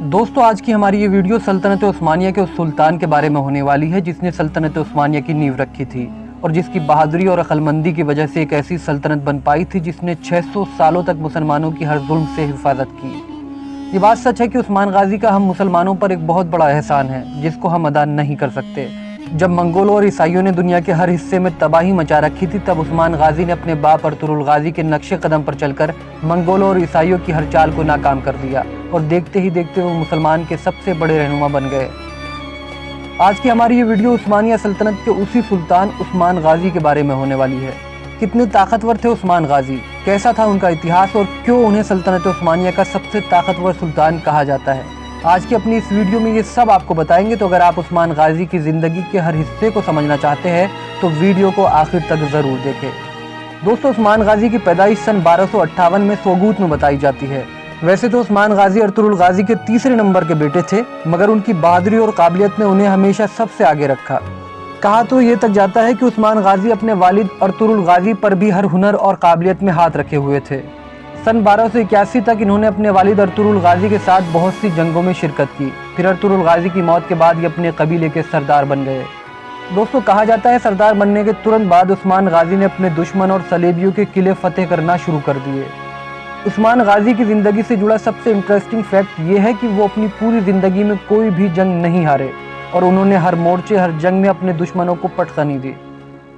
दोस्तों आज की हमारी ये वीडियो सल्तनत उस्मानिया के उस सुल्तान के बारे में होने वाली है जिसने सल्तनत उस्मानिया की नींव रखी थी और जिसकी बहादुरी और अक्लमंदी की वजह से एक ऐसी सल्तनत बन पाई थी जिसने 600 सालों तक मुसलमानों की हर जुल्म से हिफाजत की। ये बात सच है कि उस्मान गाजी का हम मुसलमानों पर एक बहुत बड़ा एहसान है जिसको हम अदा नहीं कर सकते। जब मंगोलों और ईसाइयों ने दुनिया के हर हिस्से में तबाही मचा रखी थी तब उस्मान गाजी ने अपने बाप अर्तुगरुल गाजी के नक्शे कदम पर चलकर मंगोलों और ईसाइयों की हर चाल को नाकाम कर दिया और देखते ही देखते वो मुसलमान के सबसे बड़े रहनुमा बन गए। आज की हमारी ये वीडियो उस्मानिया सल्तनत के उसी सुल्तान उस्मान गाजी के बारे में होने वाली है। कितने ताकतवर थे उस्मान गाजी, कैसा था उनका इतिहास और क्यों उन्हें सल्तनत उस्मानिया का सबसे ताकतवर सुल्तान कहा जाता है। आज की अपनी इस वीडियो में ये सब आपको बताएंगे। तो अगर आप उस्मान गाजी की ज़िंदगी के हर हिस्से को समझना चाहते हैं तो वीडियो को आखिर तक ज़रूर देखें। दोस्तों उस्मान गाजी की पैदाइश सन 1258 में सोगूत में बताई जाती है। वैसे तो उस्मान गाजी अर्तुगरुल गाजी के तीसरे नंबर के बेटे थे, मगर उनकी बहादुरी और काबिलियत ने उन्हें हमेशा सबसे आगे रखा। कहा तो ये तक जाता है कि उस्मान गाजी अपने वालिद अर्तुगरुल गाजी पर भी हर हुनर और काबिलियत में हाथ रखे हुए थे। सन 1281 तक इन्होंने अपने वालिद अर्तुगरुल गाजी के साथ बहुत सी जंगों में शिरकत की। फिर अर्तुगरुल गाजी की मौत के बाद ये अपने कबीले के सरदार बन गए। दोस्तों कहा जाता है सरदार बनने के तुरंत बाद उस्मान गाजी ने अपने दुश्मन और सलेबियों के किले फतेह करना शुरू कर दिए। उस्मान गाजी की ज़िंदगी से जुड़ा सबसे इंटरेस्टिंग फैक्ट ये है कि वो अपनी पूरी ज़िंदगी में कोई भी जंग नहीं हारे और उन्होंने हर मोर्चे हर जंग में अपने दुश्मनों को पटखनी दी।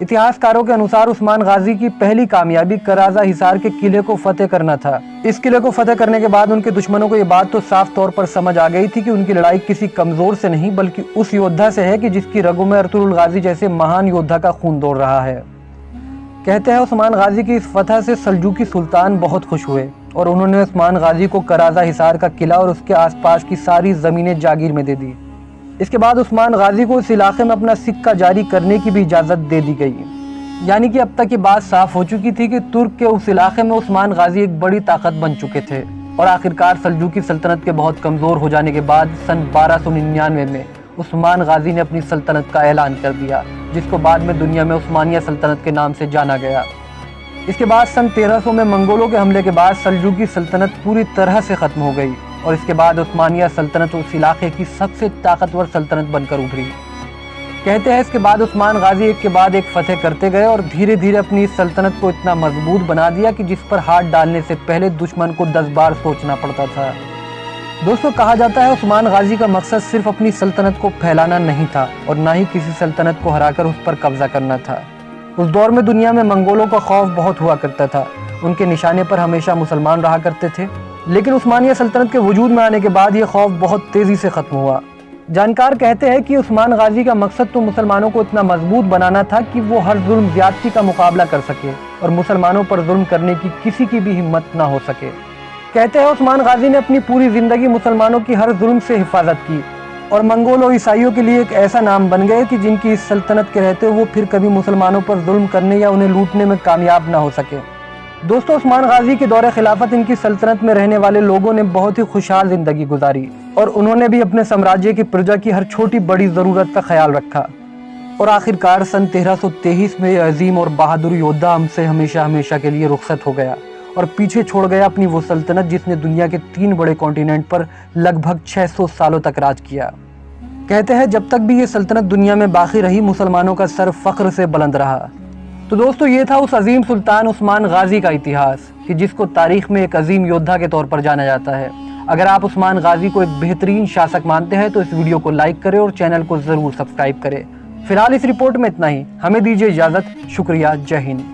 इतिहासकारों के अनुसार उस्मान गाजी की पहली कामयाबी कराजा हिसार के किले को फतेह करना था। इस किले को फतेह करने के बाद उनके दुश्मनों को ये बात तो साफ तौर पर समझ आ गई थी कि उनकी लड़ाई किसी कमजोर से नहीं बल्कि उस योद्धा से है कि जिसकी रगों में अर्तुगरुल गाजी जैसे महान योद्धा का खून दौड़ रहा है। कहते हैं उस्मान गाजी की इस फतह से सल्जूकी सुल्तान बहुत खुश हुए और उन्होंने उस्मान गाजी को कराजा हिसार का किला और उसके आसपास की सारी जमीनें जागीर में दे दी। इसके बाद उस्मान गाजी को इस इलाके में अपना सिक्का जारी करने की भी इजाज़त दे दी गई। यानी कि अब तक ये बात साफ हो चुकी थी कि तुर्क के उस इलाके में उस्मान गाजी एक बड़ी ताकत बन चुके थे। और आखिरकार सल्जूकी सल्तनत के बहुत कमज़ोर हो जाने के बाद सन 1299 में उस्मान गाजी ने अपनी सल्तनत का ऐलान कर दिया, जिसको बाद में दुनिया में उस्मानिया सल्तनत के नाम से जाना गया। इसके बाद सन 1300 में मंगोलों के हमले के बाद सल्जूकी सल्तनत पूरी तरह से ख़त्म हो गई और इसके बाद उस्मानिया सल्तनत उस इलाके की सबसे ताकतवर सल्तनत बनकर उभरी। कहते हैं इसके बाद उस्मान गाजी एक के बाद एक फतेह करते गए और धीरे धीरे अपनी इस सल्तनत को इतना मजबूत बना दिया कि जिस पर हाथ डालने से पहले दुश्मन को 10 बार सोचना पड़ता था। दोस्तों कहा जाता है उस्मान गाजी का मकसद सिर्फ अपनी सल्तनत को फैलाना नहीं था और ना ही किसी सल्तनत को हराकर उस पर कब्जा करना था। उस दौर में दुनिया में मंगोलों का खौफ बहुत हुआ करता था। उनके निशाने पर हमेशा मुसलमान रहा करते थे, लेकिन उस्मानिया सल्तनत के वजूद में आने के बाद ये खौफ बहुत तेज़ी से ख़त्म हुआ। जानकार कहते हैं कि उस्मान गाजी का मकसद तो मुसलमानों को इतना मजबूत बनाना था कि वो हर जुल्म ज़्यादती का मुकाबला कर सके और मुसलमानों पर जुल्म करने की किसी की भी हिम्मत ना हो सके। कहते हैं उस्मान गाजी ने अपनी पूरी ज़िंदगी मुसलमानों की हर जुल्म से हिफाजत की और मंगोल और ईसाइयों के लिए एक ऐसा नाम बन गए कि जिनकी इस सल्तनत के रहते वो फिर कभी मुसलमानों पर जुल्म करने या उन्हें लूटने में कामयाब ना हो सके। दोस्तों उस्मान गाजी के दौरे खिलाफत इनकी सल्तनत में रहने वाले लोगों ने बहुत ही खुशहाल ज़िंदगी गुजारी और उन्होंने भी अपने साम्राज्य की प्रजा की हर छोटी बड़ी ज़रूरत का ख्याल रखा। और आखिरकार सन 1323 में अजीम और बहादुर योद्धा हमसे हमेशा हमेशा के लिए रुखसत हो गया और पीछे छोड़ गया अपनी वो सल्तनत जिसने दुनिया के 3 बड़े कॉन्टिनेंट पर लगभग 600 सालों तक राज किया। कहते हैं जब तक भी ये सल्तनत दुनिया में बाकी रही मुसलमानों का सर फ़ख्र से बुलंद रहा। तो दोस्तों ये था उस अजीम सुल्तान उस्मान गाजी का इतिहास कि जिसको तारीख में एक अजीम योद्धा के तौर पर जाना जाता है। अगर आप उस्मान गाजी को एक बेहतरीन शासक मानते हैं तो इस वीडियो को लाइक करें और चैनल को ज़रूर सब्सक्राइब करें। फिलहाल इस रिपोर्ट में इतना ही। हमें दीजिए इजाज़त। शुक्रिया। जय हिंद।